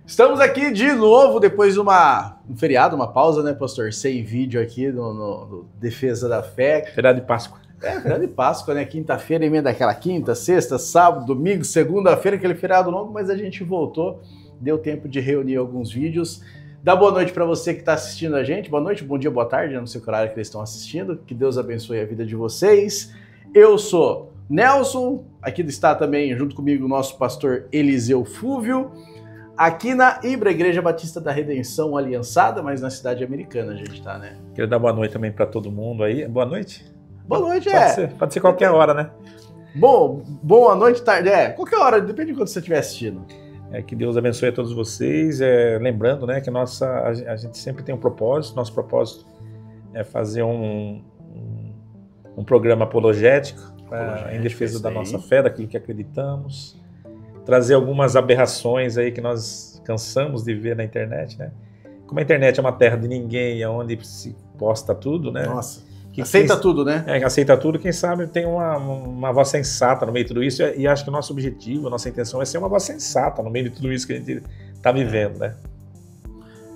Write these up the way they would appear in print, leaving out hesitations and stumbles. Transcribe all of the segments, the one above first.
Estamos aqui de novo, depois de um feriado, uma pausa, né, pastor? Sem vídeo aqui no Defesa da Fé. Feriado de Páscoa. Feriado de Páscoa, né? Quinta-feira, emenda aquela quinta, sexta, sábado, domingo, segunda-feira, aquele feriado longo, mas a gente voltou, deu tempo de reunir alguns vídeos. Dá boa noite para você que está assistindo a gente. Boa noite, bom dia, boa tarde, não sei que horário que eles estão assistindo. Que Deus abençoe a vida de vocês. Eu sou Nelson, aqui está também junto comigo o nosso pastor Eliseu Fúvio. Aqui na Ibra, Igreja Batista da Redenção Aliançada, mas na cidade americana a gente tá, né? Queria dar boa noite também para todo mundo aí. Boa noite? Boa noite, pode ser qualquer hora, né? Bom, boa noite, tarde, qualquer hora, depende de quando você estiver assistindo. Que Deus abençoe a todos vocês. Lembrando, né, que a gente sempre tem um propósito. Nosso propósito é fazer um programa apologético em defesa da nossa fé, daquilo que acreditamos. Trazer algumas aberrações aí que nós cansamos de ver na internet, né? Como a internet é uma terra de ninguém, onde se posta tudo, né? Nossa, aceita tudo, né? Aceita tudo, quem sabe tem uma voz sensata no meio de tudo isso, e acho que o nosso objetivo, a nossa intenção é ser uma voz sensata no meio de tudo isso que a gente está vivendo, né?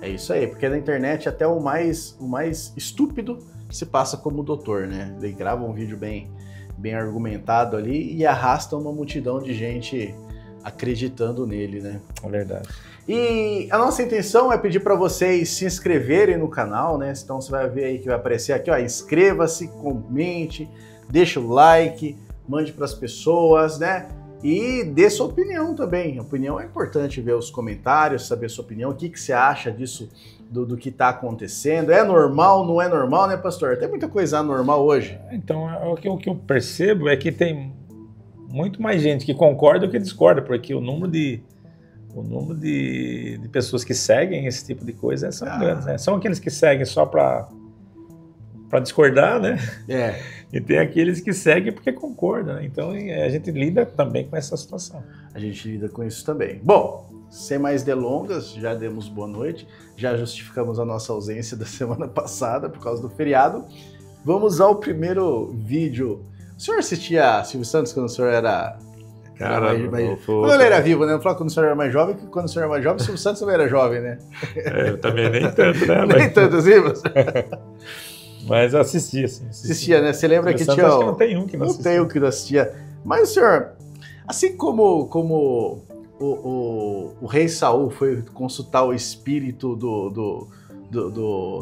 É isso aí, porque na internet até o mais estúpido se passa como doutor, né? Ele grava um vídeo bem argumentado ali e arrasta uma multidão de gente acreditando nele, né? É verdade. E a nossa intenção é pedir para vocês se inscreverem no canal, né? Então você vai ver aí que vai aparecer aqui, ó, inscreva-se, comente, deixa o like, mande para as pessoas, né? E dê sua opinião também. A opinião é importante, ver os comentários, saber a sua opinião, o que você acha disso, do que está acontecendo. É normal, não é normal, né, pastor? Tem muita coisa anormal hoje. Então, o que eu percebo é que tem muito mais gente que concorda do que discorda, porque o número de pessoas que seguem esse tipo de coisa são grandes, né? São aqueles que seguem só para discordar, né? E tem aqueles que seguem porque concordam, né? Então a gente lida também com essa situação. A gente lida com isso também. Bom, sem mais delongas, já demos boa noite, já justificamos a nossa ausência da semana passada por causa do feriado. Vamos ao primeiro vídeo. O senhor assistia Silvio Santos quando o senhor era... Quando ele era vivo, né? Eu falo quando o senhor era mais jovem, que quando o senhor era mais jovem, o Silvio Santos também era jovem, né? Eu também nem tanto, né? Nem tanto assim, mas assistia, sim. Assistia, né? Você lembra que tinha... Acho que não tem um que não assistia. Não tem um que não assistia. Mas o senhor, assim como o rei Saul foi consultar o espírito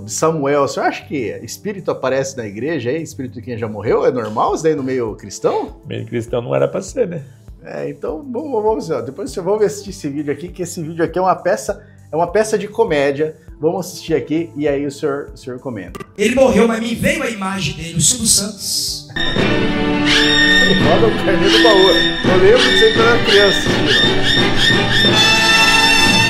de Samuel, o senhor acha que espírito aparece na igreja aí? Espírito de quem já morreu? É normal isso daí no meio cristão? Meio cristão não era pra ser, né? Então vamos ver. Depois vamos assistir esse vídeo aqui, que esse vídeo aqui é uma peça de comédia. Vamos assistir aqui e aí o senhor comenta. Ele morreu, mas me veio a imagem dele, o Silvio Santos. Ele roda o carneiro do baú. Eu lembro de você quando era criança.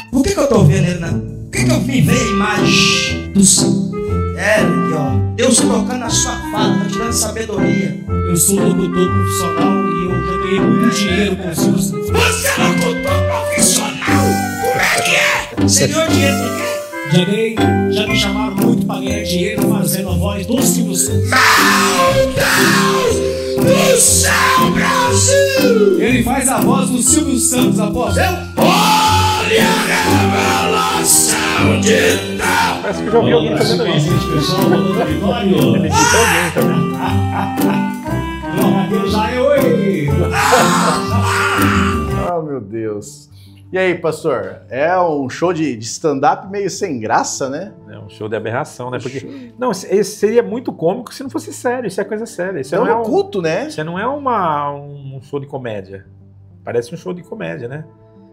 Por que eu tô vendo ele, né? Por que eu me veio a imagem do Senhor? Aqui, ó. Deus colocando na sua fala, tá te dando sabedoria. Eu sou locutor profissional e eu já ganhei muito dinheiro com o Silvio Santos. Você é locutor profissional? Como é que é? Você ganhou dinheiro por quê? Já me chamaram muito para ganhar dinheiro fazendo a voz do Silvio Santos. Meu Deus do céu, Brasil! Ele faz a voz do Silvio Santos, apóstolo. Olha a revelação de tal. Parece que eu já ouvi alguém fazendo isso. Ele disse alguém também. Deus, oi! Oh, meu Deus. E aí, pastor? É um show de stand-up meio sem graça, né? É um show de aberração, né? Porque não, esse seria muito cômico se não fosse sério. Isso é coisa séria. Isso não é um culto, né? Isso não é um show de comédia. Parece um show de comédia, né?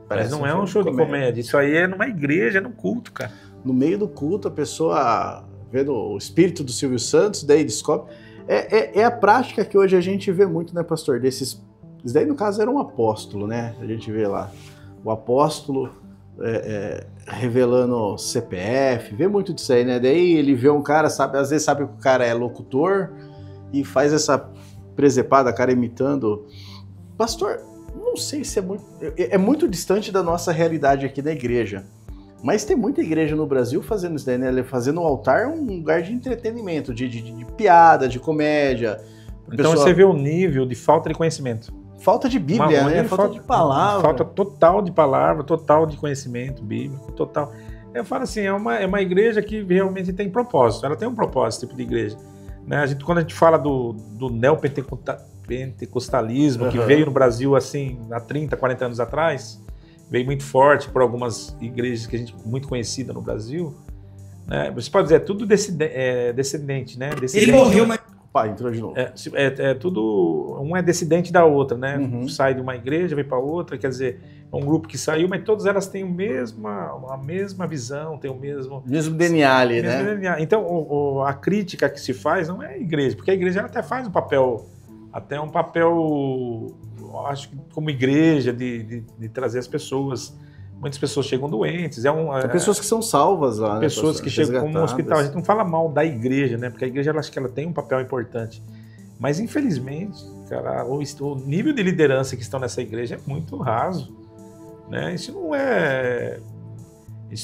Mas não é um show de comédia. Isso aí é numa igreja, é num culto, cara. No meio do culto, a pessoa vendo o espírito do Silvio Santos, daí descobre. É a prática que hoje a gente vê muito, né, pastor? Isso daí, no caso, era um apóstolo, né? A gente vê lá o apóstolo revelando CPF, vê muito disso aí, né? Daí ele vê um cara, às vezes sabe que o cara é locutor e faz essa presepada, cara imitando. Pastor, não sei se é muito distante da nossa realidade aqui na igreja. Mas tem muita igreja no Brasil fazendo isso daí, né? Fazendo o altar um lugar de entretenimento, de piada, de comédia. Então você vê o nível de falta de conhecimento. Falta de Bíblia, né? Falta de palavra. Falta total de palavra, total de conhecimento bíblico, total. Eu falo assim, é uma igreja que realmente tem propósito. Ela tem um propósito, esse tipo de igreja. Né? Quando a gente fala do neopentecostalismo, que veio no Brasil assim há 30, 40 anos atrás, veio muito forte por algumas igrejas que a gente muito conhecida no Brasil. Né? Você pode dizer, é tudo descendente, né? Ele morreu, mas... Pai, entrou de novo. Tudo, um é descendente da outra, né? Sai de uma igreja, vem para outra, quer dizer, é um grupo que saiu, mas todas elas têm a mesma visão, têm o mesmo DNA ali, né? DNA. Então, a crítica que se faz não é a igreja, porque a igreja ela até faz um papel, acho que como igreja, de trazer as pessoas. Muitas pessoas chegam doentes. Tem pessoas que são salvas lá, pessoas que chegam como um hospital. A gente não fala mal da igreja, né? Porque a igreja, acho que ela tem um papel importante. Mas, infelizmente, cara, o nível de liderança que estão nessa igreja é muito raso. Né? Isso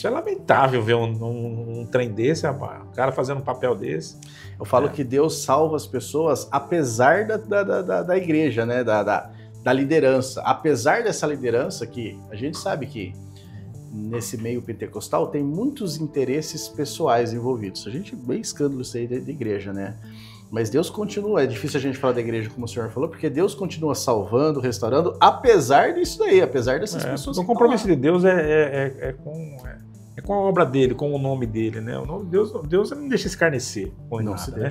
é lamentável ver um trem desse, rapaz. O cara fazendo um papel desse. Eu falo que Deus salva as pessoas apesar da igreja, né? Da liderança. Apesar dessa liderança que a gente sabe que nesse meio pentecostal tem muitos interesses pessoais envolvidos. A gente bem escândalo isso aí da igreja, né? Mas Deus continua, é difícil a gente falar da igreja como o senhor falou, porque Deus continua salvando, restaurando, apesar disso daí, apesar dessas pessoas. O compromisso de Deus é com a obra dele, com o nome dele, né? O nome de Deus não deixa escarnecer com nada, né?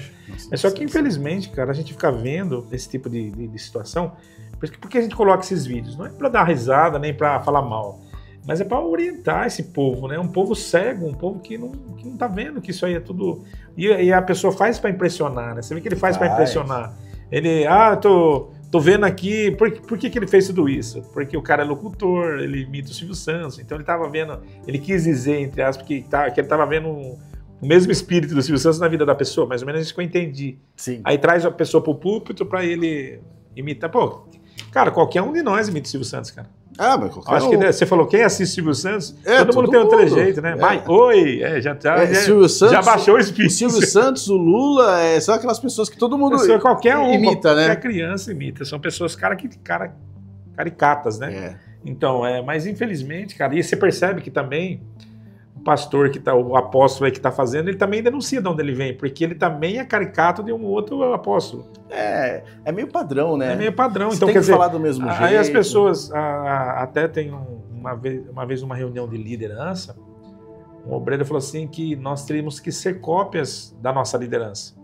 Só que, infelizmente, cara, a gente fica vendo esse tipo de situação. Por que a gente coloca esses vídeos? Não é para dar risada, nem para falar mal, mas é para orientar esse povo, né? Um povo cego, um povo que não tá vendo que isso aí é tudo... E a pessoa faz para impressionar, né? Você vê que ele faz para impressionar. Ele, tô vendo aqui... Por que ele fez tudo isso? Porque o cara é locutor, ele imita o Silvio Santos, então ele tava vendo... Ele quis dizer, entre aspas, que ele tava vendo o mesmo espírito do Silvio Santos na vida da pessoa, mais ou menos isso que eu entendi. Sim. Aí traz a pessoa pro púlpito para ele imitar. Pô, cara, qualquer um de nós imita o Silvio Santos, cara. Mas qualquer Acho que você falou, quem assiste Silvio Santos, todo mundo tem um trejeito, né? Silvio Santos, já baixou o espírito. O Silvio Santos, o Lula, são aquelas pessoas que todo mundo imita, né? Qualquer criança imita. São pessoas caricatas, né? Então, mas infelizmente, cara, e você percebe que também o pastor, o apóstolo aí que está fazendo, ele também denuncia de onde ele vem, porque ele também é caricato de um outro apóstolo. É meio padrão, né? É meio padrão. Você então, tem quer que dizer, falar do mesmo jeito. Aí as pessoas, até tem uma vez uma reunião de liderança, um obreiro falou assim que nós teríamos que ser cópias da nossa liderança.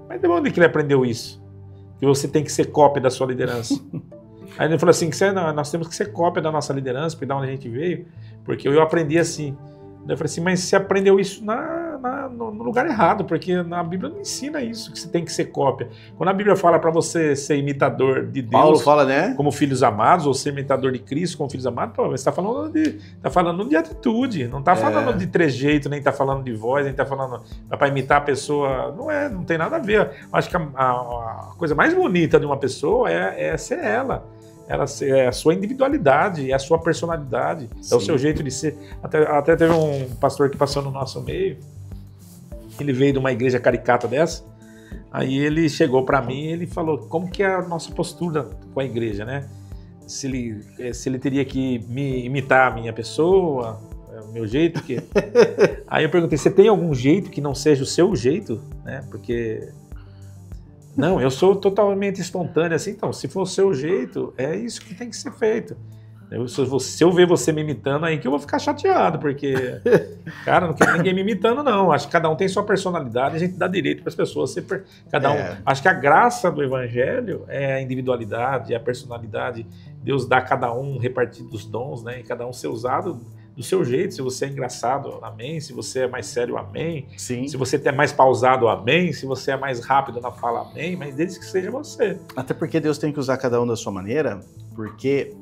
Mas de onde que ele aprendeu isso? Que você tem que ser cópia da sua liderança. Aí ele falou assim, nós temos que ser cópia da nossa liderança, porque da onde a gente veio, porque eu aprendi assim. Eu falei assim, mas você aprendeu isso no lugar errado, porque na Bíblia não ensina isso, que você tem que ser cópia. Quando a Bíblia fala para você ser imitador de Deus, Paulo fala, né? Como filhos amados, ou ser imitador de Cristo como filhos amados, pô, você está falando de atitude, não está falando de trejeito, nem está falando de voz, nem está falando para imitar a pessoa, não tem nada a ver. Acho que a coisa mais bonita de uma pessoa é ser ela. É a sua individualidade, é a sua personalidade, é o seu jeito de ser. Até teve um pastor que passou no nosso meio, ele veio de uma igreja caricata dessa, aí ele chegou para mim e ele falou como que é a nossa postura com a igreja, né? Se ele teria que me imitar a minha pessoa, o meu jeito. Aí eu perguntei, você tem algum jeito que não seja o seu jeito? Né? Porque... Não, eu sou totalmente espontâneo assim, então, se for o seu jeito, é isso que tem que ser feito. Se eu ver você me imitando, aí que eu vou ficar chateado, porque, cara, não quero ninguém me imitando, não. Acho que cada um tem sua personalidade, a gente dá direito para as pessoas. Acho que a graça do evangelho é a individualidade, é a personalidade. Deus dá a cada um repartido os dons, né? E cada um ser usado do seu jeito. Se você é engraçado, amém. Se você é mais sério, amém. Sim. Se você é mais pausado, amém. Se você é mais rápido na fala, amém. Mas desde que seja você. Até porque Deus tem que usar cada um da sua maneira, porque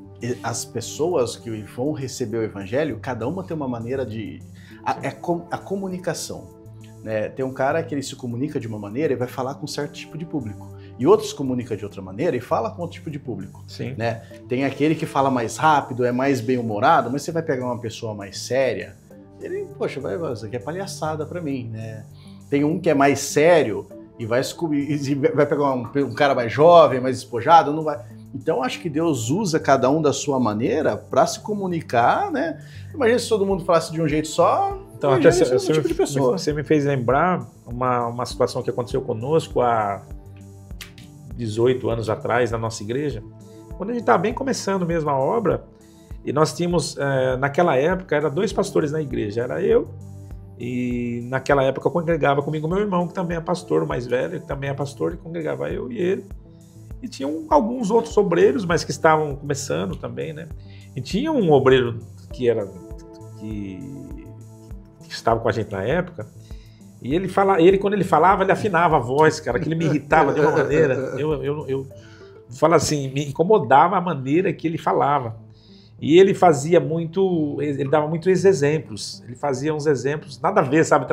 as pessoas que vão receber o evangelho, cada uma tem uma maneira de... A comunicação. Né? Tem um cara que ele se comunica de uma maneira e vai falar com um certo tipo de público. E outro se comunica de outra maneira e fala com outro tipo de público. Sim. Né? Tem aquele que fala mais rápido, é mais bem-humorado, mas você vai pegar uma pessoa mais séria, ele, poxa, isso aqui é palhaçada pra mim, né? Tem um que é mais sério e vai pegar um cara mais jovem, mais despojado, não vai... Então, acho que Deus usa cada um da sua maneira para se comunicar, né? Imagina se todo mundo falasse de um jeito só. Então, até tipo de pessoa. você me fez lembrar uma situação que aconteceu conosco há 18 anos atrás na nossa igreja, quando a gente estava bem começando mesmo a obra, e nós tínhamos, naquela época, eram 2 pastores na igreja, era eu, e naquela época eu congregava comigo meu irmão, que também é pastor, o mais velho, que também é pastor, e congregava eu e ele. E tinham alguns outros obreiros, mas que estavam começando também, né? E tinha um obreiro que estava com a gente na época, e ele quando ele falava, ele afinava a voz, cara, que ele me irritava de uma maneira. Eu falo assim, me incomodava a maneira que ele falava. E ele fazia ele dava muitos exemplos. Ele fazia uns exemplos, nada a ver, sabe?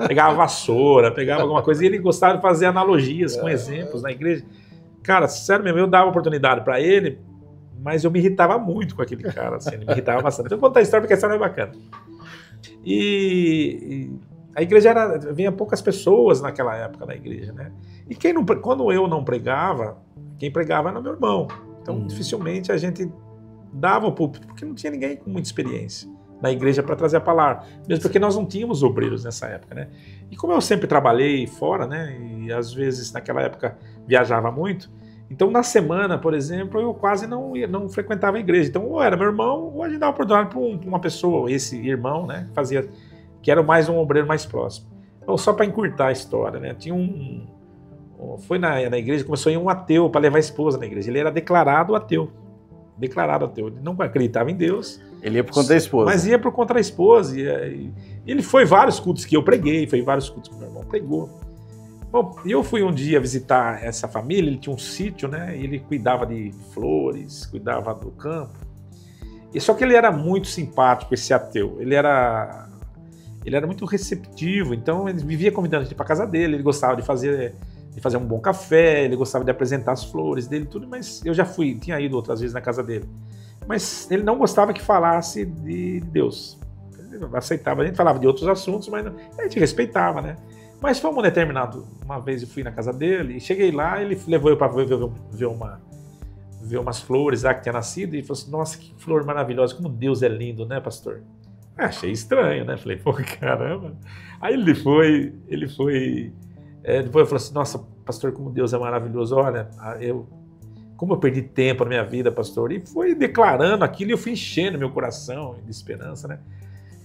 Pegava vassoura, pegava alguma coisa, e ele gostava de fazer analogias com exemplos na igreja. Cara, sério mesmo, eu dava oportunidade para ele, mas eu me irritava muito com aquele cara, assim, ele me irritava bastante. Então eu vou contar a história porque a história é bacana. E a igreja vinha poucas pessoas naquela época na igreja, né? E quando eu não pregava, quem pregava era meu irmão. Então dificilmente a gente dava o púlpito, porque não tinha ninguém com muita experiência na igreja para trazer a palavra, mesmo porque nós não tínhamos obreiros nessa época, né? E como eu sempre trabalhei fora, né, e às vezes naquela época viajava muito, então na semana, por exemplo, eu quase não frequentava a igreja. Então ou era meu irmão, ou a gente dava oportunidade para uma pessoa, esse irmão, né, que era mais um obreiro mais próximo. Então, só para encurtar a história, né, foi na igreja, começou a ir um ateu para levar a esposa na igreja. Ele era declarado ateu. Ele não acreditava em Deus. Ele ia por conta da esposa. Mas ia por conta da esposa. E ele foi vários cultos que eu preguei, foi vários cultos que meu irmão pregou. Bom, eu fui um dia visitar essa família, ele tinha um sítio, né? E ele cuidava de flores, cuidava do campo. E só que ele era muito simpático, esse ateu. Ele era muito receptivo, então ele vivia convidando a gente para casa dele, ele gostava de fazer um bom café, ele gostava de apresentar as flores dele, tudo, mas eu tinha ido outras vezes na casa dele. Mas ele não gostava que falasse de Deus. Ele aceitava, a gente falava de outros assuntos, mas a gente respeitava, né? Mas foi um determinado, uma vez eu fui na casa dele, e cheguei lá, ele levou eu para ver umas flores lá que tinha nascido, e falou assim, nossa, que flor maravilhosa, como Deus é lindo, né, pastor? Achei estranho, né? Falei, pô, caramba. Aí depois ele falou assim, nossa, pastor, como Deus é maravilhoso, olha, como eu perdi tempo na minha vida, pastor, e foi declarando aquilo e eu fui enchendo meu coração de esperança, né?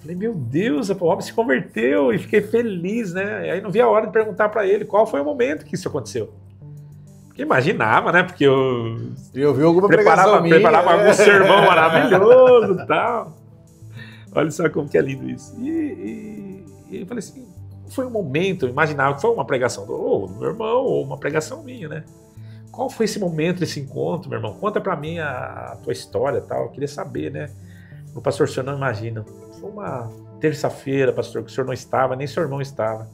Falei, meu Deus, o homem se converteu e fiquei feliz, né? E aí não vi a hora de perguntar para ele qual foi o momento que isso aconteceu. Porque imaginava, né? Porque eu vi alguma pregação minha, preparava algum sermão maravilhoso e tal. Olha só como que é lindo isso. E eu falei assim, foi um momento, eu imaginava que foi uma pregação do meu irmão ou uma pregação minha, né? Qual foi esse momento, esse encontro, meu irmão? Conta pra mim a tua história e tal. Eu queria saber, né? O pastor, o senhor não imagina. Foi uma terça-feira, pastor, que o senhor não estava, nem seu irmão estava.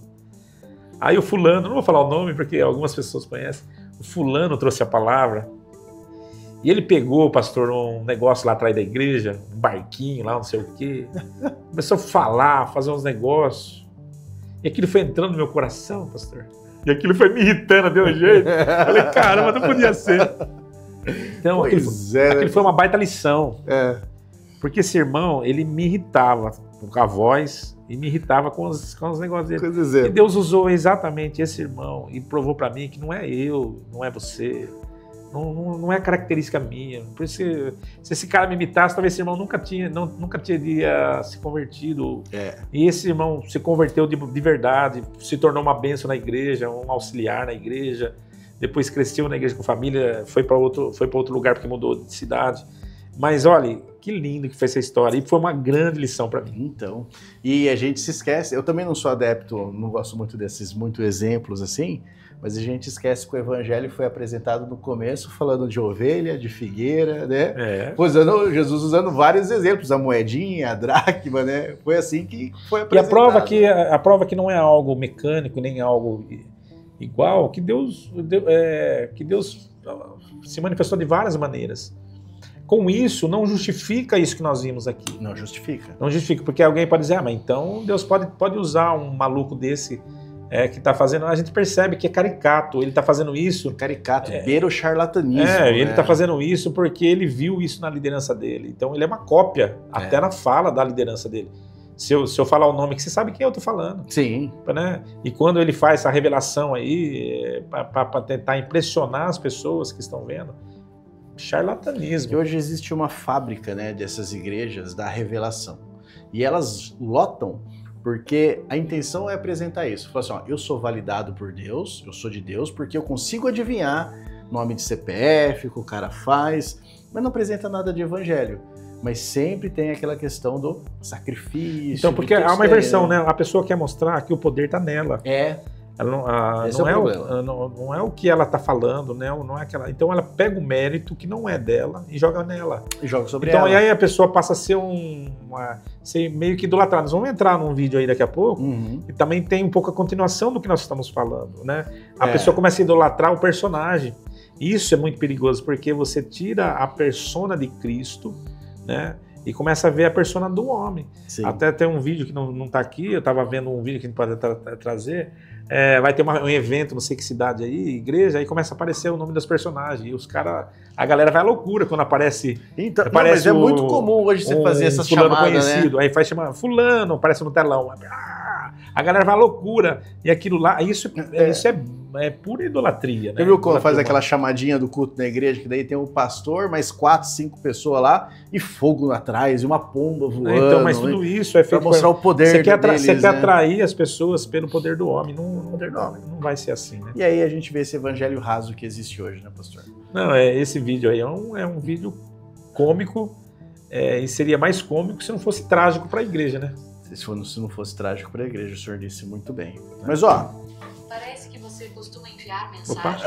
Aí o fulano, não vou falar o nome porque algumas pessoas conhecem, o fulano trouxe a palavra e ele pegou, pastor, um negócio lá atrás da igreja, um barquinho lá, não sei o quê. Começou a falar, fazer uns negócios. E aquilo foi entrando no meu coração, pastor. E aquilo foi me irritando de um jeito. Falei, caramba, não podia ser. Então, aquilo foi uma baita lição. Porque esse irmão, ele me irritava com a voz e me irritava com os negócios dele. E Deus usou exatamente esse irmão e provou para mim que não é eu, não é você, não é característica minha. Por isso, se esse cara me imitasse, talvez esse irmão nunca teria se convertido. E esse irmão se converteu de verdade, se tornou uma bênção na igreja, um auxiliar na igreja, depois cresceu na igreja com família, foi para outro lugar porque mudou de cidade. Mas olha, que lindo que foi essa história, e foi uma grande lição para mim. Então, e a gente se esquece, eu também não sou adepto, não gosto muito desses exemplos assim, mas a gente esquece que o evangelho foi apresentado no começo falando de ovelha, de figueira, né? Jesus usando vários exemplos, a moedinha, a dracma, né? Foi assim que foi apresentado. E a prova que não é algo mecânico, nem algo igual, que Deus se manifestou de várias maneiras. Com isso, não justifica isso que nós vimos aqui. Não justifica. Não justifica, porque alguém pode dizer, mas então Deus pode usar um maluco desse que está fazendo, a gente percebe que é caricato, ele está fazendo isso. Caricato, beira o charlatanismo. Ele está fazendo isso porque ele viu isso na liderança dele. Então ele é uma cópia, até na fala da liderança dele. Se eu falar o nome, que você sabe quem eu estou falando. Sim. Né? E quando ele faz essa revelação aí, para tentar impressionar as pessoas que estão vendo, charlatanismo. E hoje existe uma fábrica, né, dessas igrejas da revelação. E elas lotam porque a intenção é apresentar isso. Falar assim, ó, eu sou validado por Deus, eu sou de Deus, porque eu consigo adivinhar nome de CPF, o que o cara faz, mas não apresenta nada de evangelho. Mas sempre tem aquela questão do sacrifício. Então, porque há uma inversão, né? A pessoa quer mostrar que o poder está nela. Não é o que ela está falando, né? Não é aquela. Então ela pega o mérito que não é dela e joga nela. E joga sobre ela. Então aí a pessoa passa a ser ser meio que idolatrada. Nós vamos entrar num vídeo aí daqui a pouco e também tem um pouco a continuação do que nós estamos falando, né? A pessoa começa a idolatrar o personagem. Isso é muito perigoso porque você tira a persona de Cristo, né? E começa a ver a persona do homem. Sim. Até tem um vídeo que não está aqui, eu estava vendo um vídeo que a gente pode trazer. Vai ter um evento, não sei que cidade aí, igreja, aí começa a aparecer o nome dos personagens. E os caras, a galera vai à loucura quando aparece. Então, mas é muito comum hoje você fazer essas chamadas, conhecido, né? Aí faz chamar fulano, aparece no telão. A galera vai à loucura. E aquilo lá, isso é pura idolatria, né? Você viu quando faz aquela chamadinha do culto na igreja, que daí tem um pastor, mais 4, 5 pessoas lá, e fogo atrás, e uma pomba voando. Então, mas tudo isso é feito para mostrar o poder deles, você quer atrair as pessoas pelo poder do homem. Não vai ser assim, né? E aí a gente vê esse evangelho raso que existe hoje, né, pastor? Não, esse vídeo aí é um vídeo cômico, e seria mais cômico se não fosse trágico para a igreja, né? Se não fosse trágico para a igreja, o senhor disse muito bem. Mas, ó... Parece que você costuma enviar mensagem.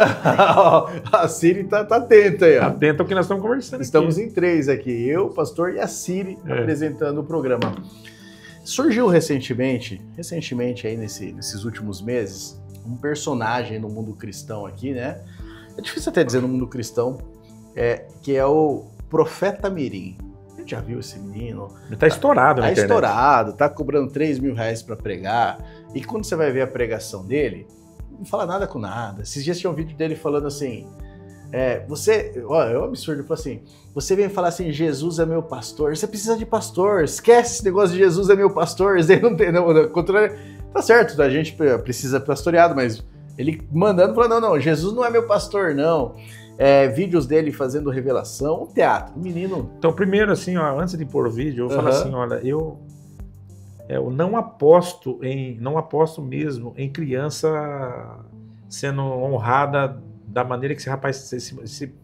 A Siri tá atenta aí, ó. Atenta ao que nós estamos conversando. Estamos em 3 aqui, eu, o pastor e a Siri apresentando o programa. Surgiu recentemente aí nesses últimos meses, um personagem no mundo cristão aqui, né? É difícil até dizer no mundo cristão, que é o Profeta Mirim. A gente já viu esse menino? Ele tá estourado na internet. Tá estourado, tá cobrando R$3.000 para pregar. E quando você vai ver a pregação dele, não fala nada com nada. Esses dias tinha um vídeo dele falando assim, é um absurdo, ele falou assim, você vem falar assim, Jesus é meu pastor, você precisa de pastor, esquece esse negócio de Jesus é meu pastor, ele não tem, tá certo, a gente precisa pastoreado, mas ele mandando, falando, não, Jesus não é meu pastor, não. Vídeos dele fazendo revelação, um teatro, um menino. Então, primeiro, assim, ó, antes de pôr o vídeo, eu falo assim, olha, eu não aposto mesmo em criança sendo honrada da maneira que esse rapaz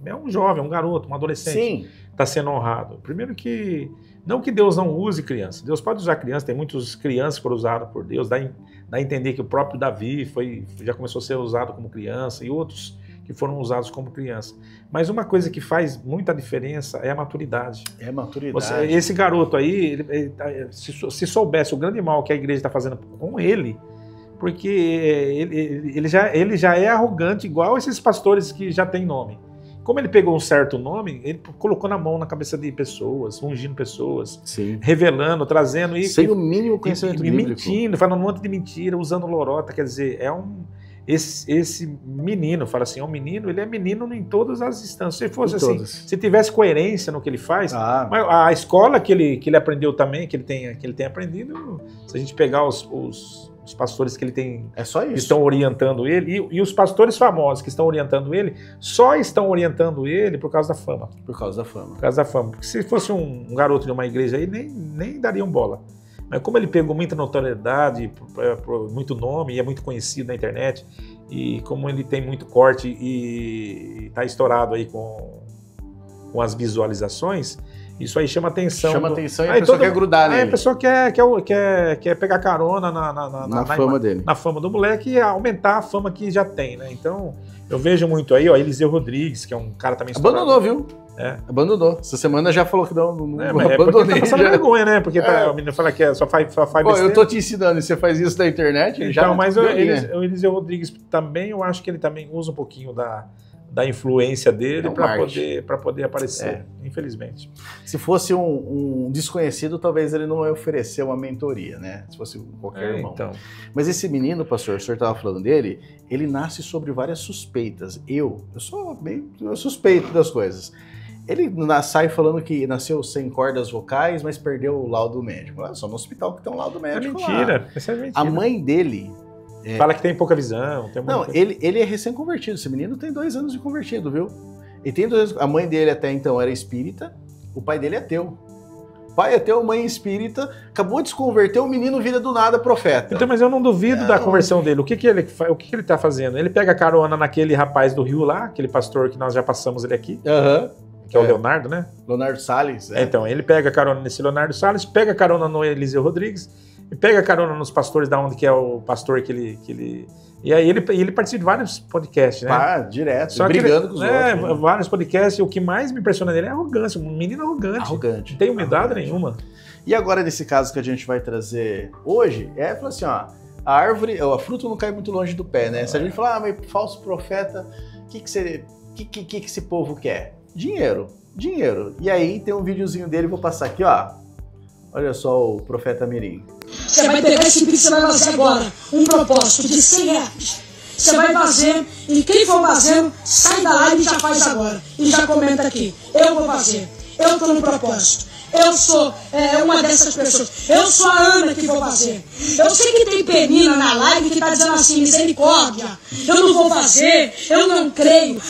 é um jovem, um garoto, um adolescente, está sendo honrado. Primeiro que, não que Deus não use criança, Deus pode usar criança, tem muitas crianças que foram usadas por Deus, dá a entender que o próprio Davi já começou a ser usado como criança e outros que foram usados como criança. Mas uma coisa que faz muita diferença é a maturidade. É a maturidade. Esse garoto aí, se soubesse o grande mal que a igreja está fazendo com ele, porque ele já é arrogante, igual esses pastores que já têm nome. Como ele pegou um certo nome, ele colocou na mão na cabeça de pessoas, ungindo pessoas, revelando, trazendo... Sem o mínimo conhecimento bíblico. Mentindo, falando um monte de mentira, usando lorota, quer dizer, esse menino, fala assim, menino, ele é menino em todas as instâncias. Se fosse assim, se tivesse coerência no que ele faz, mas a escola que ele aprendeu também, que ele tem aprendido, se a gente pegar os pastores que ele tem, que estão orientando ele, e os pastores famosos que estão orientando ele, só estão orientando ele por causa da fama. Por causa da fama. Por causa da fama. Porque se fosse um garoto de uma igreja aí, nem dariam bola. Mas como ele pegou muita notoriedade, muito nome, e é muito conhecido na internet, e como ele tem muito corte e está estourado aí com as visualizações, isso aí chama atenção. Chama atenção e a pessoa quer grudar nele. A pessoa quer pegar carona na fama dele. Na fama do moleque e aumentar a fama que já tem, né? Então, eu vejo muito aí, Eliseu Rodrigues, que é um cara também estourado. Abandonou, viu? Abandonou. Essa semana já falou que não abandonei. Porque tá passando vergonha, né? Porque o menino fala que só faz besteira. Eu tô te ensinando, e você faz isso na internet, então, mas o Eliseu Rodrigues também, eu acho que ele também usa um pouquinho da influência dele É um para poder aparecer, infelizmente. Se fosse um desconhecido, talvez ele não ia oferecer uma mentoria, né? Se fosse qualquer irmão. Então. Mas esse menino, pastor, o senhor estava falando dele, ele nasce sobre várias suspeitas. Eu sou meio suspeito das coisas. Ele sai falando que nasceu sem cordas vocais, mas perdeu o laudo médico. Só no hospital que tem um laudo médico Mentira, lá. isso é mentira. A mãe dele... Fala que tem pouca visão. Não, ele é recém-convertido. Esse menino tem 2 anos de convertido, viu? Ele tem 2 anos. A mãe dele até então era espírita, o pai dele é ateu. Pai ateu, mãe espírita, acabou de se converter, o menino vira do nada profeta. Então, mas eu não duvido da conversão dele. O que ele tá fazendo? Ele pega carona naquele rapaz do Rio lá, aquele pastor que nós já passamos ele aqui, que é o Leonardo, né? Leonardo Salles. Então, ele pega carona nesse Leonardo Salles, pega carona no Eliseu Rodrigues, e pega carona nos pastores da onde que é o pastor que ele... E aí ele participa de vários podcasts, né? Direto, só brigando com os outros. Né? Vários podcasts, e o que mais me impressiona nele é a arrogância, um menino arrogante. Não tem humildade nenhuma. E agora, nesse caso que a gente vai trazer hoje, falar assim, ó, a árvore, a fruta não cai muito longe do pé, né? Se a gente falar, mas falso profeta, o que esse povo quer? Dinheiro. E aí tem um videozinho dele, vou passar aqui, ó. Olha só o profeta Mirim. Você vai pegar esse pix, você vai fazer agora um propósito de R$100. Você vai fazer, e quem for fazendo, sai da live e já faz agora. E já comenta aqui. Eu vou fazer. Eu estou no propósito. Eu sou uma dessas pessoas. Eu sou a Ana que vou fazer. Eu sei que tem Penina na live que está dizendo assim, misericórdia, eu não vou fazer, eu não creio.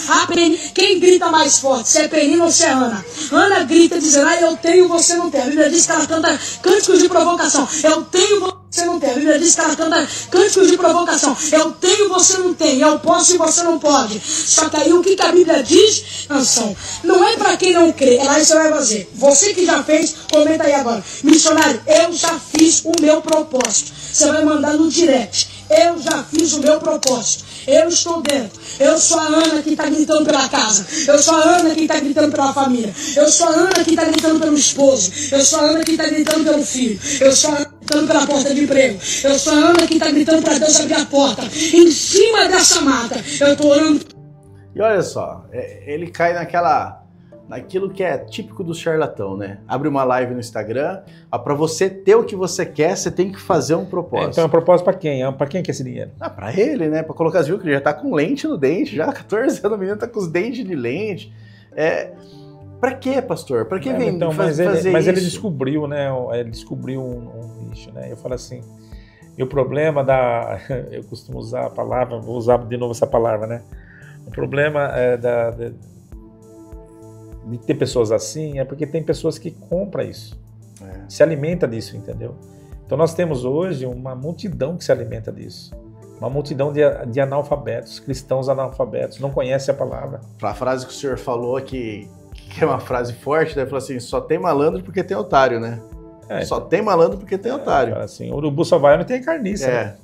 Quem grita mais forte, se é Penina ou se é Ana? Ana grita dizendo, eu tenho, você não tem. A Bíblia diz que ela canta cânticos de provocação. Eu tenho, você não tem. A Bíblia diz que ela canta cânticos de provocação. Eu tenho, você não tem. Eu posso e você não pode. Só que aí o que a Bíblia diz, canção, não é para quem não crê. Lá você vai fazer. Você que já fez, comenta aí agora. Missionário, eu já fiz o meu propósito. Você vai mandar no direct. Eu já fiz o meu propósito. Eu estou dentro. Eu sou a Ana que está gritando pela casa. Eu sou a Ana que está gritando pela família. Eu sou a Ana que está gritando pelo esposo. Eu sou a Ana que está gritando pelo filho. Eu sou a Ana gritando pela porta de emprego. Eu sou a Ana que está gritando para Deus abrir a porta. Em cima dessa mata, eu estou orando. E olha só, ele cai naquilo que é típico do charlatão, né? Abre uma live no Instagram, para você ter o que você quer, você tem que fazer um propósito. Então é um propósito para quem? Para quem que é esse dinheiro? Para ele, né? Para colocar, viu que ele já tá com lente no dente, já 14 anos, o menino tá com os dentes de lente. Para quê, pastor? Para que vem fazer isso? Mas ele descobriu, né? Ele descobriu um nicho, né? Eu falo assim, e o problema eu costumo usar a palavra, vou usar de novo essa palavra, né? O problema de ter pessoas assim é porque tem pessoas que compram isso, se alimenta disso, entendeu? Então nós temos hoje uma multidão que se alimenta disso, uma multidão de analfabetos, cristãos analfabetos, não conhecem a palavra. A frase que o senhor falou que é uma frase forte, né? Falou assim, só tem malandro porque tem otário, né? Só tem malandro porque tem otário. Assim, urubu só vai onde tem carniça. Né?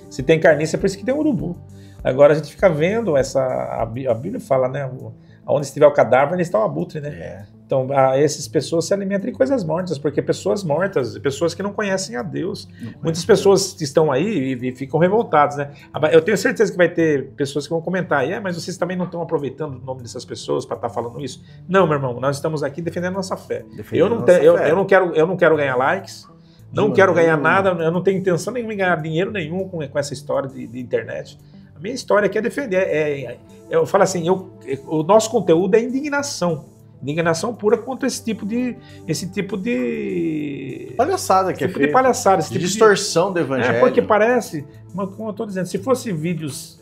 Se tem carniça é por isso que tem urubu. Agora a gente fica vendo a Bíblia fala, né? Onde estiver o cadáver, ali está o abutre, né? Então, essas pessoas se alimentam de coisas mortas, porque pessoas mortas, pessoas que não conhecem a Deus. Muitas pessoas estão aí e ficam revoltadas, né? Eu tenho certeza que vai ter pessoas que vão comentar, mas vocês também não estão aproveitando o nome dessas pessoas para estar falando isso? Não, meu irmão, nós estamos aqui defendendo a nossa fé. Eu não quero ganhar likes, não quero ganhar nada, eu não tenho intenção nenhuma em ganhar dinheiro nenhum com essa história de internet. A minha história aqui é defender. Eu falo assim, o nosso conteúdo é indignação pura contra esse tipo de palhaçada que tipo de palhaçada, esse tipo de distorção do evangelho. Porque parece, como eu estou dizendo, se fosse vídeos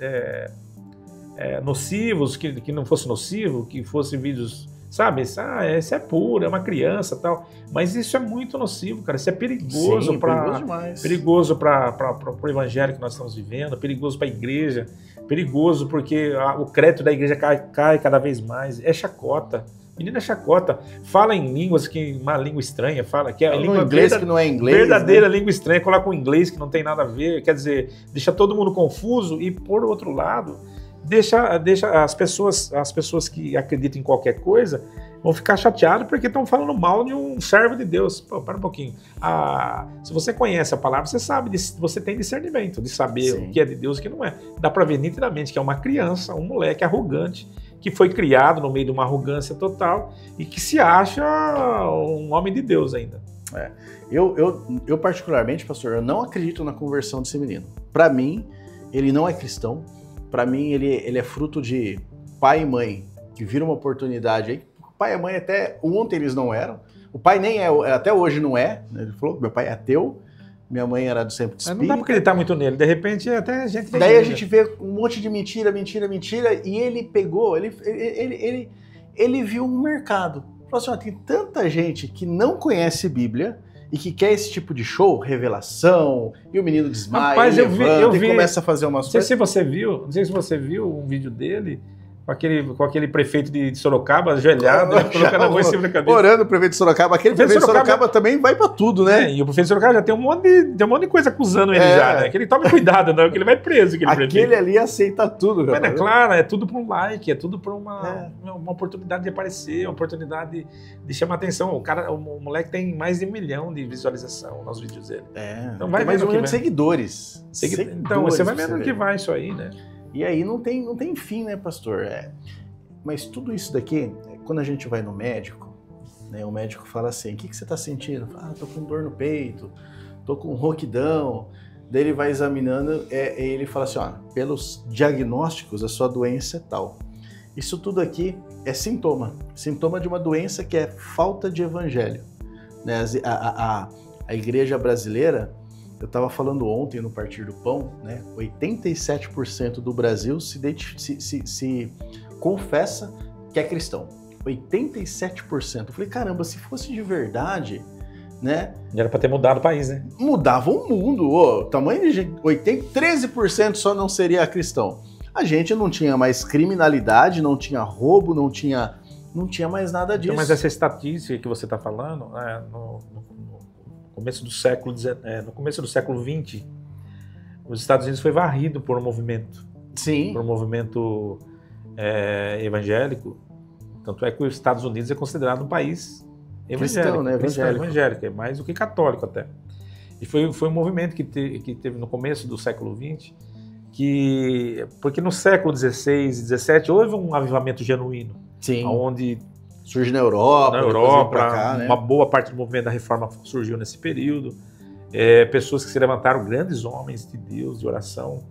nocivos, que não fosse nocivo, que fosse vídeos, sabe, isso é puro, é uma criança, tal, mas isso é muito nocivo, cara, isso é perigoso para o evangelho que nós estamos vivendo, perigoso para a igreja, perigoso porque o crédito da igreja cai cada vez mais, é chacota. Menina chacota, fala em línguas, uma língua estranha, fala que é língua inglês que não é inglês, verdadeira, né? Língua estranha, coloca um inglês que não tem nada a ver, quer dizer, deixa todo mundo confuso e, por outro lado, deixa as pessoas que acreditam em qualquer coisa vão ficar chateadas porque estão falando mal de um servo de Deus. Pô, para um pouquinho. Se você conhece a palavra, você sabe, você tem discernimento de saber o que é de Deus e o que não é. Dá para ver nitidamente que é uma criança, um moleque arrogante, que foi criado no meio de uma arrogância total e que se acha um homem de Deus ainda. Eu particularmente, pastor, eu não acredito na conversão desse menino. Para mim, ele não é cristão. Para mim, ele é fruto de pai e mãe que viram uma oportunidade aí. O pai e a mãe até ontem eles não eram. O pai nem é, até hoje não é. Ele falou que meu pai é ateu, minha mãe era do centro espírita. Não dá pra acreditar muito nele. De repente, até a gente... Daí a gente vê um monte de mentira, e ele pegou, ele viu um mercado. Falou assim, ó, tem tanta gente que não conhece Bíblia e que quer esse tipo de show, revelação, e o menino desmaia, Rapaz, eu vi, e começa a fazer umas coisas. Não sei se você viu um vídeo dele com aquele prefeito de Sorocaba, ajoelhado, colocando a mão em cima da cabeça. Orando o prefeito de Sorocaba. Aquele prefeito de Sorocaba também vai pra tudo, né? E o prefeito de Sorocaba já tem um monte de coisa acusando ele já, né? Que ele tome cuidado, não, que ele vai preso. Aquele ali aceita tudo, cara. Mas é claro, é tudo por um like, é tudo por uma oportunidade de aparecer, uma oportunidade de chamar atenção. O moleque tem mais de 1 milhão de visualização nos vídeos dele. Então vai mais de 1 milhão de seguidores. Então você vai vendo que vai isso aí, né? E aí não tem fim, né, pastor? Mas tudo isso daqui, quando a gente vai no médico, né, o médico fala assim, o que você tá sentindo? Tô com dor no peito, tô com rouquidão. Daí ele vai examinando e ele fala assim, pelos diagnósticos, a sua doença é tal. Isso tudo aqui é sintoma de uma doença que é falta de evangelho. Né? A igreja brasileira, eu estava falando ontem no Partir do Pão, né? 87% do Brasil se confessa que é cristão. 87%. Eu falei, caramba, se fosse de verdade, né? Já era para ter mudado o país, né? Mudava o mundo. O tamanho de 13% só não seria cristão. A gente não tinha mais criminalidade, não tinha roubo, não tinha mais nada disso. Então, mas essa estatística que você está falando, no começo do século XX, os Estados Unidos foi varrido por um movimento. Sim. Por um movimento evangélico. Tanto é que os Estados Unidos é considerado um país evangélico. Cristão, né? Evangélico, é mais do que católico até. E foi um movimento que teve no começo do século XX, porque no século XVI e XVII houve um avivamento genuíno. Sim. Onde surge na Europa, pra cá, né? Uma boa parte do movimento da Reforma surgiu nesse período. Pessoas que se levantaram, grandes homens de Deus, de oração,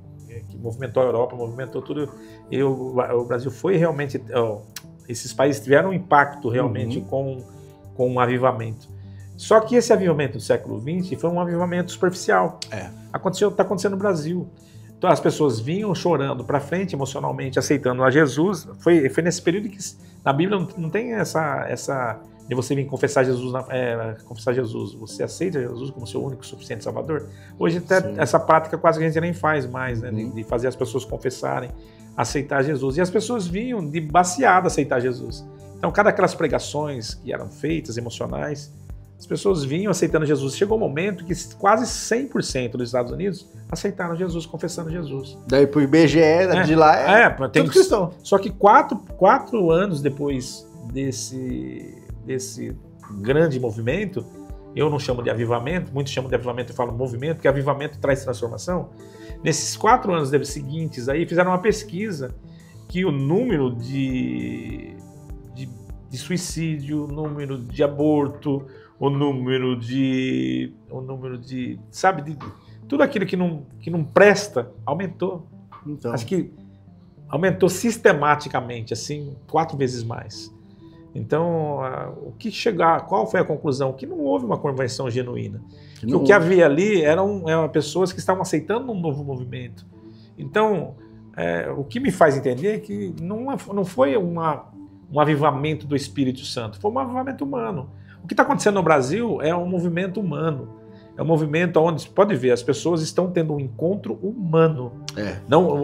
que movimentou a Europa, movimentou tudo. E o Brasil foi realmente... esses países tiveram um impacto realmente com um avivamento. Só que esse avivamento do século XX foi um avivamento superficial. Está acontecendo no Brasil. Então as pessoas vinham chorando para frente emocionalmente, aceitando a Jesus. Foi nesse período que na Bíblia não tem essa de você vir confessar Jesus, confessar Jesus. Você aceita Jesus como seu único, suficiente Salvador? Hoje até essa prática quase que a gente nem faz mais, né? De fazer as pessoas confessarem, aceitar Jesus. E as pessoas vinham de baseada aceitar Jesus. Então cada aquelas pregações que eram feitas, emocionais, as pessoas vinham aceitando Jesus. Chegou um momento que quase 100% dos Estados Unidos aceitaram Jesus, confessando Jesus. Daí pro IBGE de lá tem tudo cristão. Só que quatro anos depois desse grande movimento, eu não chamo de avivamento, muitos chamam de avivamento, eu falo movimento, porque avivamento traz transformação. Nesses 4 anos seguintes aí, fizeram uma pesquisa que o número de suicídio, o número de aborto, o número de tudo aquilo que não presta, aumentou. Então. Acho que aumentou sistematicamente, assim, 4 vezes mais. Então, qual foi a conclusão? Que não houve uma conversão genuína. Que o que havia ali eram pessoas que estavam aceitando um novo movimento. Então, o que me faz entender é que não foi um avivamento do Espírito Santo, foi um avivamento humano. O que está acontecendo no Brasil é um movimento humano. É um movimento onde, você pode ver, as pessoas estão tendo um encontro humano.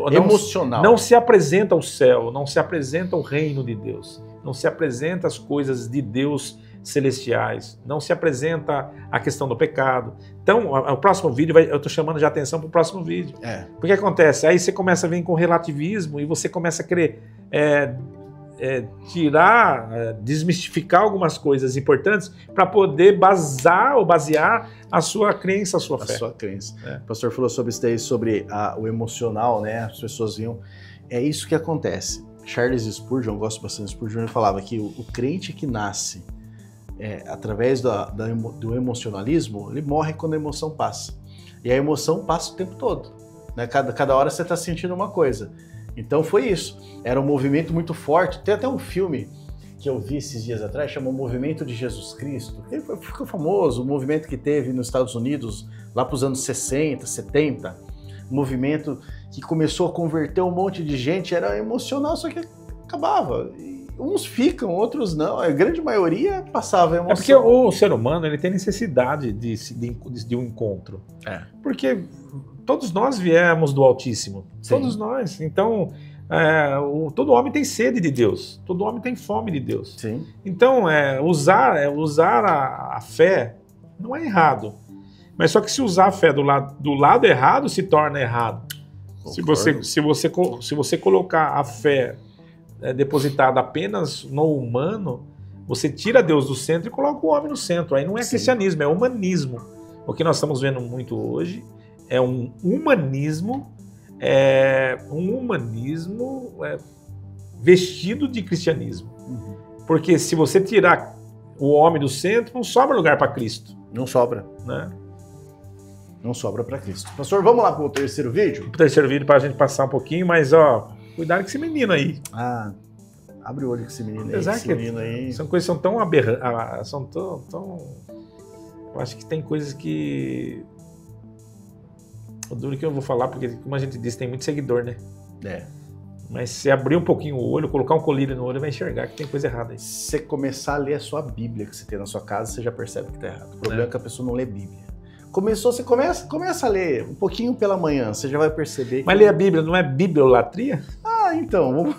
Emocional. Não se apresenta o céu, não se apresenta o reino de Deus, não se apresenta as coisas de Deus celestiais, não se apresenta a questão do pecado. Então, o próximo vídeo, eu estou chamando de atenção para o próximo vídeo. Porque acontece? Aí você começa a vir com relativismo e você começa a querer desmistificar algumas coisas importantes para poder basear a sua crença, a sua fé. A sua crença. O pastor falou sobre isso daí, sobre o emocional, né? As pessoas vinham. É isso que acontece. Charles Spurgeon, eu gosto bastante de Spurgeon, ele falava que o crente que nasce através do emocionalismo, ele morre quando a emoção passa. E a emoção passa o tempo todo. Né? Cada hora você está sentindo uma coisa. Então foi isso. Era um movimento muito forte. Tem até um filme que eu vi esses dias atrás, chama O Movimento de Jesus Cristo. Ele ficou famoso, o movimento que teve nos Estados Unidos lá para os anos 60, 70. Um movimento que começou a converter um monte de gente, era emocional, só que acabava. Uns ficam, outros não. A grande maioria passava emoção. É porque o ser humano ele tem necessidade de um encontro. Porque todos nós viemos do Altíssimo. Sim. Todos nós. Então, todo homem tem sede de Deus. Todo homem tem fome de Deus. Sim. Então, usar a fé não é errado. Mas só que se usar a fé do lado errado, se torna errado. Se você colocar a fé depositada apenas no humano, você tira Deus do centro e coloca o homem no centro. Aí não é cristianismo, é humanismo. O que nós estamos vendo muito hoje é um humanismo, vestido de cristianismo. Uhum. Porque se você tirar o homem do centro, não sobra lugar para Cristo. Não sobra. Né? Não sobra para Cristo. Pastor, vamos lá para o terceiro vídeo? O terceiro vídeo para a gente passar um pouquinho, mas cuidado com esse menino aí. Abre o olho com esse menino aí. São coisas que são tão aberrantes, são tão... Eu acho que tem coisas que... O duro que eu vou falar, porque como a gente disse, tem muito seguidor, né? Mas se abrir um pouquinho o olho, colocar um colírio no olho, vai enxergar que tem coisa errada aí. Se você começar a ler a sua Bíblia que você tem na sua casa, você já percebe que tá errado. O problema é que a pessoa não lê Bíblia. Você começa a ler um pouquinho pela manhã, você já vai perceber que... Mas ler a Bíblia não é bibliolatria? Então, vamos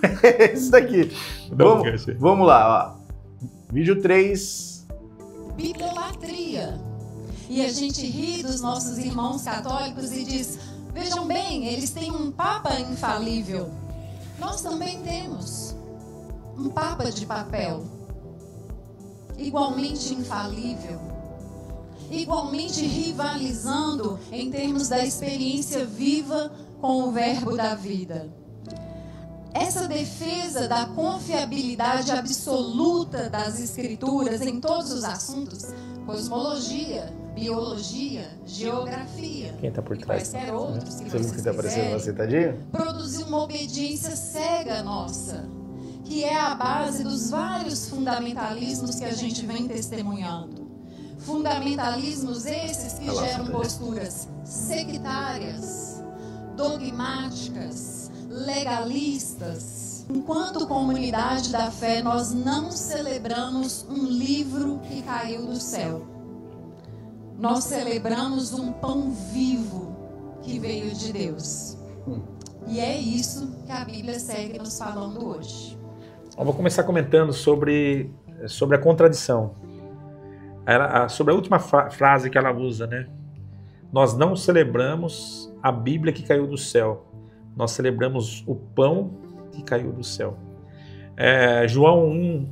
isso daqui. Vamos lá, ó. Vídeo 3. Bibliolatria. E a gente ri dos nossos irmãos católicos e diz, vejam bem, eles têm um papa infalível. Nós também temos um papa de papel, igualmente infalível, igualmente rivalizando em termos da experiência viva com o verbo da vida. Essa defesa da confiabilidade absoluta das escrituras em todos os assuntos, cosmologia, biologia, geografia e quaisquer outros que vocês quiserem, produziu uma obediência cega nossa, que é a base dos vários fundamentalismos que a gente vem testemunhando. Fundamentalismos esses que geram posturas sectárias, dogmáticas, legalistas. Enquanto comunidade da fé, nós não celebramos um livro que caiu do céu. Nós celebramos um pão vivo que veio de Deus. E é isso que a Bíblia segue nos falando hoje. Eu vou começar comentando sobre a contradição. Sobre a última frase que ela usa, né? Nós não celebramos a Bíblia que caiu do céu. Nós celebramos o pão que caiu do céu. João 1,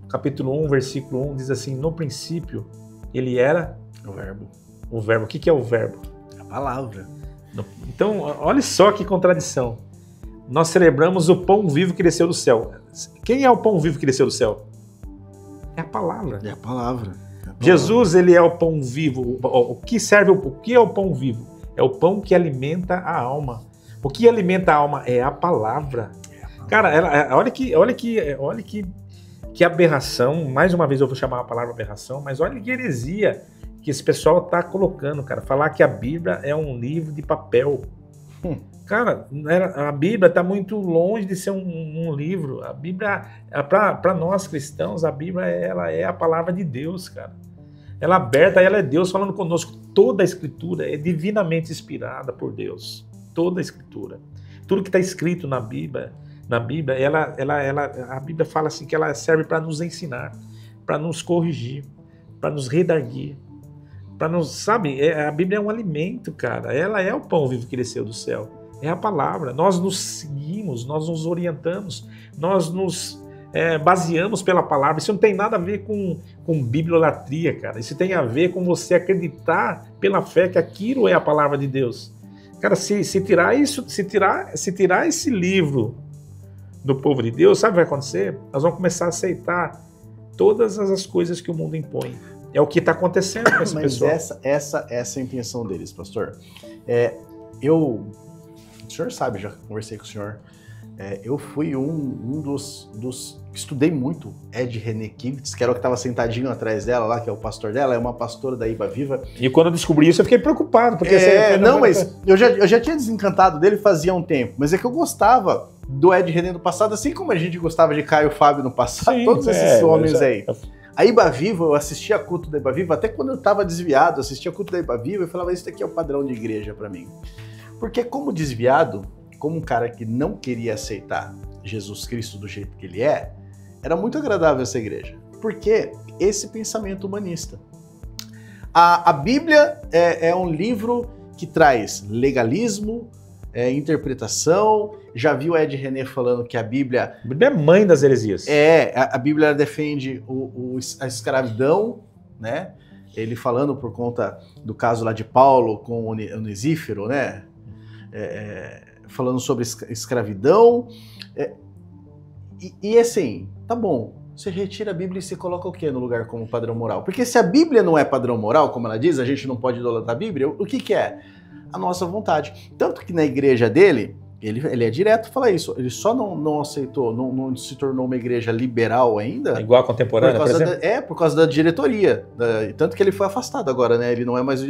capítulo 1, versículo 1, diz assim, no princípio, ele era o verbo. O verbo. O que é o verbo? A palavra. Então, olha só que contradição. Nós celebramos o pão vivo que desceu do céu. Quem é o pão vivo que desceu do céu? É a palavra. É a palavra. Jesus, ele é o pão vivo. O que é o pão vivo? É o pão que alimenta a alma. O que alimenta a alma é a palavra. Cara, olha que aberração. Mais uma vez eu vou chamar a palavra aberração, mas olha que heresia que esse pessoal está colocando, cara. Falar que a Bíblia é um livro de papel. Cara, a Bíblia está muito longe de ser um livro. A Bíblia, para nós cristãos, a Bíblia ela é a palavra de Deus, cara. Ela é aberta, ela é Deus falando conosco. Toda a Escritura é divinamente inspirada por Deus. Toda a Escritura. Tudo que está escrito na Bíblia, a Bíblia fala assim que ela serve para nos ensinar, para nos corrigir, para nos redarguir, para nos, sabe? A Bíblia é um alimento, cara. Ela é o pão vivo que desceu do céu. É a palavra. Nós nos seguimos, nós nos orientamos, nós nos baseamos pela palavra. Isso não tem nada a ver com bibliolatria, cara. Isso tem a ver com você acreditar pela fé que aquilo é a palavra de Deus. Cara, se tirar esse livro do povo de Deus, sabe o que vai acontecer? Nós vamos começar a aceitar todas as coisas que o mundo impõe. É o que está acontecendo com esse pessoal. Mas essa é a intenção deles, pastor. O senhor sabe, já conversei com o senhor, eu fui um dos estudei muito Ed René Kivitz, que era o que estava sentadinho atrás dela lá, que é o pastor dela, é uma pastora da Iba Viva. E quando eu descobri isso, eu fiquei preocupado. Porque mas eu já tinha desencantado dele fazia um tempo, mas é que eu gostava do Ed René do passado, assim como a gente gostava de Caio Fábio no passado, sim, todos esses homens aí. A Iba Viva, eu assistia culto da Iba Viva, até quando eu estava desviado, assistia culto da Iba Viva, eu falava, isso daqui é o padrão de igreja para mim. Porque como desviado, como um cara que não queria aceitar Jesus Cristo do jeito que ele é, era muito agradável essa igreja. Porque esse pensamento humanista. A Bíblia é um livro que traz legalismo, interpretação. Já viu Ed René falando que a Bíblia é mãe das heresias. A Bíblia defende a escravidão, né? Ele falando por conta do caso lá de Paulo com Onesíforo, né? Falando sobre escravidão. E assim, tá bom, você retira a Bíblia e você coloca o que no lugar como padrão moral? Porque se a Bíblia não é padrão moral, como ela diz, a gente não pode idolatrar a Bíblia, o que é? A nossa vontade. Tanto que na igreja dele, ele é direto falar isso, ele só não aceitou, não se tornou uma igreja liberal ainda. Igual a contemporânea, por exemplo? Por causa da diretoria. Tanto que ele foi afastado agora, né? Ele não é mais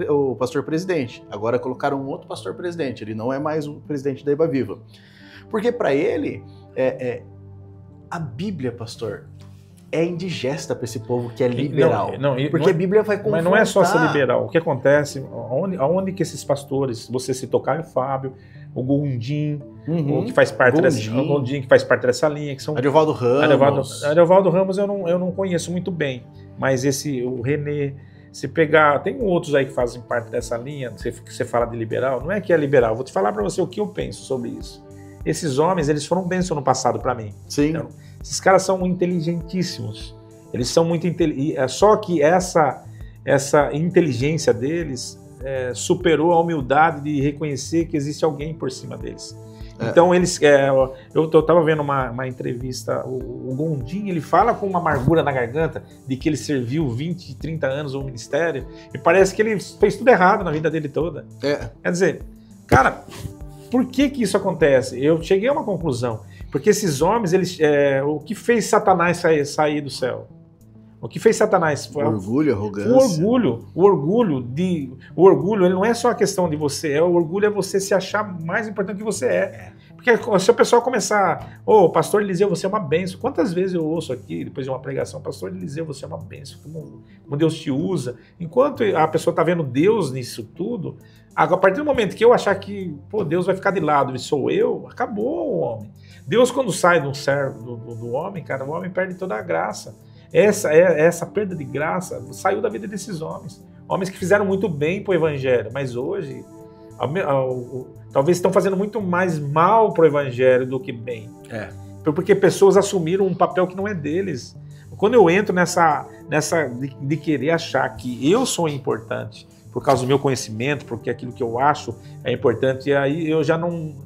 o pastor presidente. Agora colocaram um outro pastor presidente, ele não é mais o presidente da Iba Viva. Porque para ele, a Bíblia, pastor, é indigesta para esse povo que é liberal. Porque a Bíblia vai confrontar. Mas não é só ser liberal. O que acontece, aonde que esses pastores, você citou Caio Fábio, o Gondim, que faz parte dessa linha, que são Ariovaldo Ramos. Ariovaldo Ramos eu não conheço muito bem, mas o René, se pegar, tem outros aí que fazem parte dessa linha, que você fala de liberal, não é que é liberal, vou te falar para você o que eu penso sobre isso. Esses homens, eles foram bênção no passado para mim. Sim. Então, esses caras são inteligentíssimos. Eles são muito inteligentes. Só que essa inteligência deles superou a humildade de reconhecer que existe alguém por cima deles. Então, eles... eu estava vendo uma entrevista, o Gondim, ele fala com uma amargura na garganta de que ele serviu 20, 30 anos no ministério e parece que ele fez tudo errado na vida dele toda. Quer dizer, cara... Por que isso acontece? Eu cheguei a uma conclusão. Porque esses homens, o que fez Satanás sair do céu? O que fez Satanás? Foi orgulho, arrogância. O orgulho, ele não é só a questão de você. O orgulho é você se achar mais importante que você é. Porque se o pessoal começar, pastor Eliseu, você é uma bênção. Quantas vezes eu ouço aqui, depois de uma pregação, pastor Eliseu, você é uma bênção, como Deus te usa. Enquanto a pessoa está vendo Deus nisso tudo, a partir do momento que eu achar que Deus vai ficar de lado e sou eu, acabou o homem. Deus, quando sai do servo do homem, cara, o homem perde toda a graça. Essa perda de graça saiu da vida desses homens. Homens que fizeram muito bem para o evangelho, mas hoje talvez estão fazendo muito mais mal para o evangelho do que bem. Porque pessoas assumiram um papel que não é deles. Quando eu entro nessa de querer achar que eu sou importante por causa do meu conhecimento, porque aquilo que eu acho é importante, e aí eu já não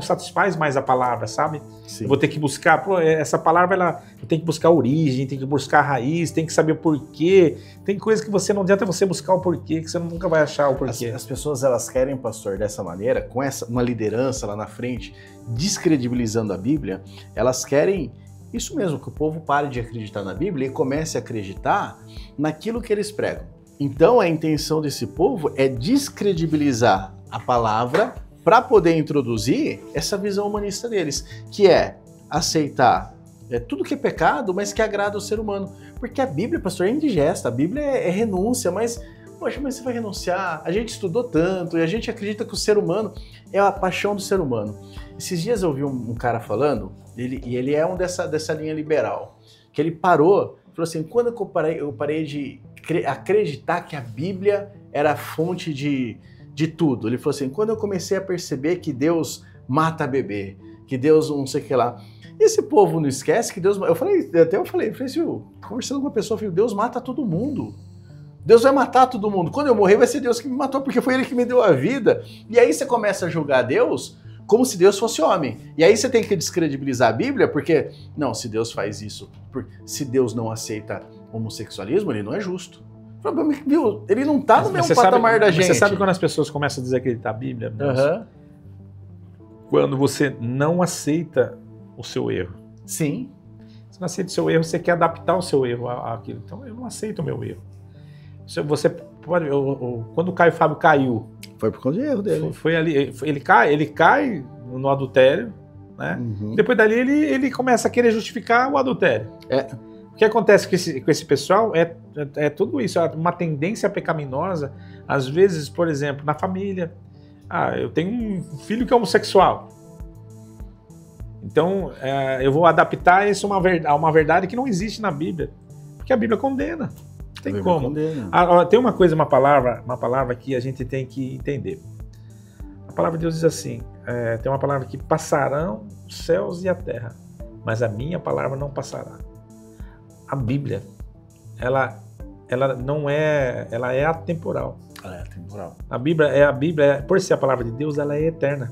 satisfaz mais a palavra, sabe? Sim. Eu vou ter que buscar, essa palavra, eu tenho que buscar a origem, tem que buscar a raiz, tem que saber o porquê. Tem coisas que não adianta você buscar o porquê, que você nunca vai achar o porquê. As pessoas, elas querem, pastor, dessa maneira, com uma liderança lá na frente, descredibilizando a Bíblia, elas querem isso mesmo, que o povo pare de acreditar na Bíblia e comece a acreditar naquilo que eles pregam. Então a intenção desse povo é descredibilizar a palavra para poder introduzir essa visão humanista deles, que é aceitar tudo que é pecado, mas que agrada o ser humano. Porque a Bíblia, pastor, é indigesta, a Bíblia é renúncia, mas você vai renunciar? A gente estudou tanto e a gente acredita que o ser humano é a paixão do ser humano. Esses dias eu vi um cara falando, ele é dessa linha liberal, que ele falou assim, quando eu parei de acreditar que a Bíblia era a fonte de tudo. Ele falou assim, quando eu comecei a perceber que Deus mata bebê, que Deus não sei o que lá. Esse povo não esquece que Deus... Eu falei, conversando com uma pessoa, eu falei, Deus mata todo mundo. Deus vai matar todo mundo. Quando eu morrer vai ser Deus que me matou, porque foi Ele que me deu a vida. E aí você começa a julgar Deus como se Deus fosse homem. E aí você tem que descredibilizar a Bíblia, porque, não, se Deus faz isso, se Deus não aceita homossexualismo, ele não é justo. Viu? Ele não está no mesmo patamar da gente. Você sabe quando as pessoas começam a desacreditar a Bíblia? Uhum. Quando você não aceita o seu erro. Sim. Você não aceita o seu erro, você quer adaptar o seu erro àquilo. Então, eu não aceito o meu erro. Você pode... Quando o Caio Fábio caiu... Foi por conta do erro dele. Foi ali, ele cai no adultério, né? Uhum. Depois dali ele começa a querer justificar o adultério. O que acontece com esse pessoal é tudo isso, uma tendência pecaminosa, às vezes, por exemplo, na família. Eu tenho um filho que é homossexual. Então, eu vou adaptar isso a uma verdade que não existe na Bíblia. Porque a Bíblia condena. Não tem como. Tem uma palavra que a gente tem que entender. A palavra de Deus diz assim, tem uma palavra que passarão os céus e a terra, mas a minha palavra não passará. A Bíblia, ela é atemporal. Ela é atemporal. A Bíblia, por ser a palavra de Deus, ela é eterna.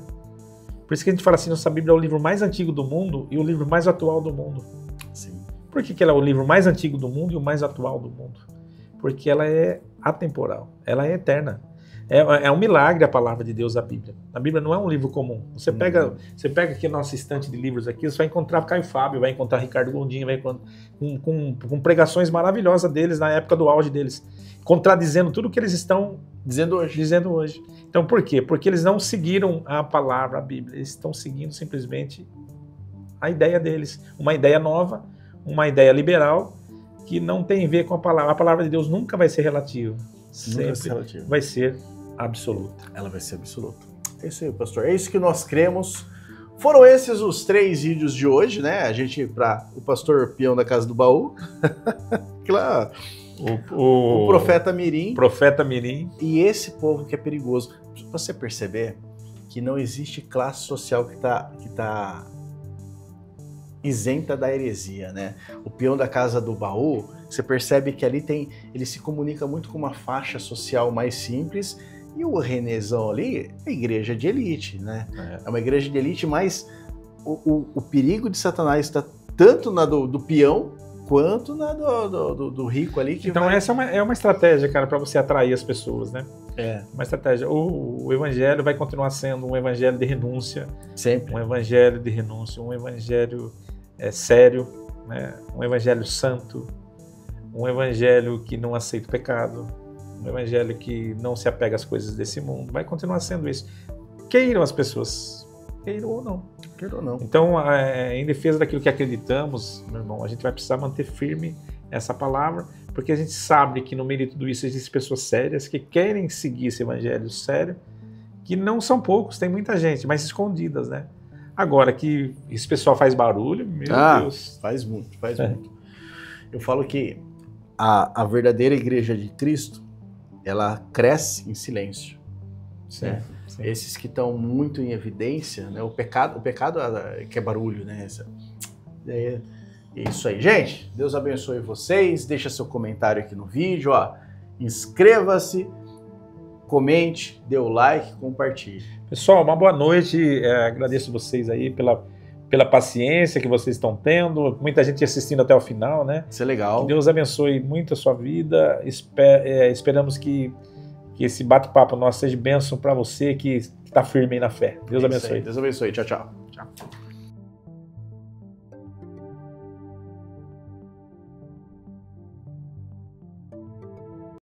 Por isso que a gente fala assim, nossa Bíblia é o livro mais antigo do mundo e o livro mais atual do mundo. Sim. Por que ela é o livro mais antigo do mundo e o mais atual do mundo? Porque ela é atemporal, ela é eterna. É um milagre a palavra de Deus, a Bíblia. A Bíblia não é um livro comum. Você pega aqui a nossa estante de livros aqui, você vai encontrar Caio Fábio, vai encontrar Ricardo Gondim, vai com pregações maravilhosas deles na época do auge deles, contradizendo tudo o que eles estão dizendo hoje. Então por quê? Porque eles não seguiram a palavra, a Bíblia. Eles estão seguindo simplesmente a ideia deles. Uma ideia nova, uma ideia liberal, que não tem a ver com a palavra. A palavra de Deus nunca vai ser relativa. Sempre vai ser absoluta. Ela vai ser absoluta. É isso aí, pastor. É isso que nós cremos. Foram esses os 3 vídeos de hoje, né? A gente, para o pastor Peão da Casa do Baú. Claro. O profeta Mirim. Profeta Mirim. E esse povo que é perigoso. Pra você perceber que não existe classe social que tá isenta da heresia, né? O Peão da Casa do Baú, você percebe que ali ele se comunica muito com uma faixa social mais simples, e o Renezão ali é igreja de elite, né? É uma igreja de elite, mas o perigo de Satanás está tanto na do peão quanto na do rico ali. Então essa é uma estratégia, cara, para você atrair as pessoas, né? Uma estratégia. O evangelho vai continuar sendo um evangelho de renúncia. Sempre. Um evangelho de renúncia, um evangelho sério, né? Um evangelho santo, um evangelho que não aceita o pecado, um evangelho que não se apega às coisas desse mundo. Vai continuar sendo isso. Queiram as pessoas, queiram ou não. Então, em defesa daquilo que acreditamos, meu irmão, a gente vai precisar manter firme essa palavra, porque a gente sabe que no meio de tudo isso existem pessoas sérias que querem seguir esse evangelho sério, que não são poucos, tem muita gente, mas escondidas, né? Agora que esse pessoal faz barulho, meu Deus. Faz muito. Eu falo que a verdadeira igreja de Cristo, ela cresce em silêncio. Sim, né? sim. Esses que estão muito em evidência, né? O pecado que é barulho, né? É isso aí. Gente, Deus abençoe vocês. Deixa seu comentário aqui no vídeo. Inscreva-se, comente, dê o like, compartilhe. Pessoal, uma boa noite. Agradeço vocês aí pela paciência que vocês estão tendo. Muita gente assistindo até o final, né? Isso é legal. Que Deus abençoe muito a sua vida. Esperamos que esse bate-papo nosso seja bênção para você que está firme aí na fé. Deus abençoe. Deus abençoe. Tchau, tchau. Tchau.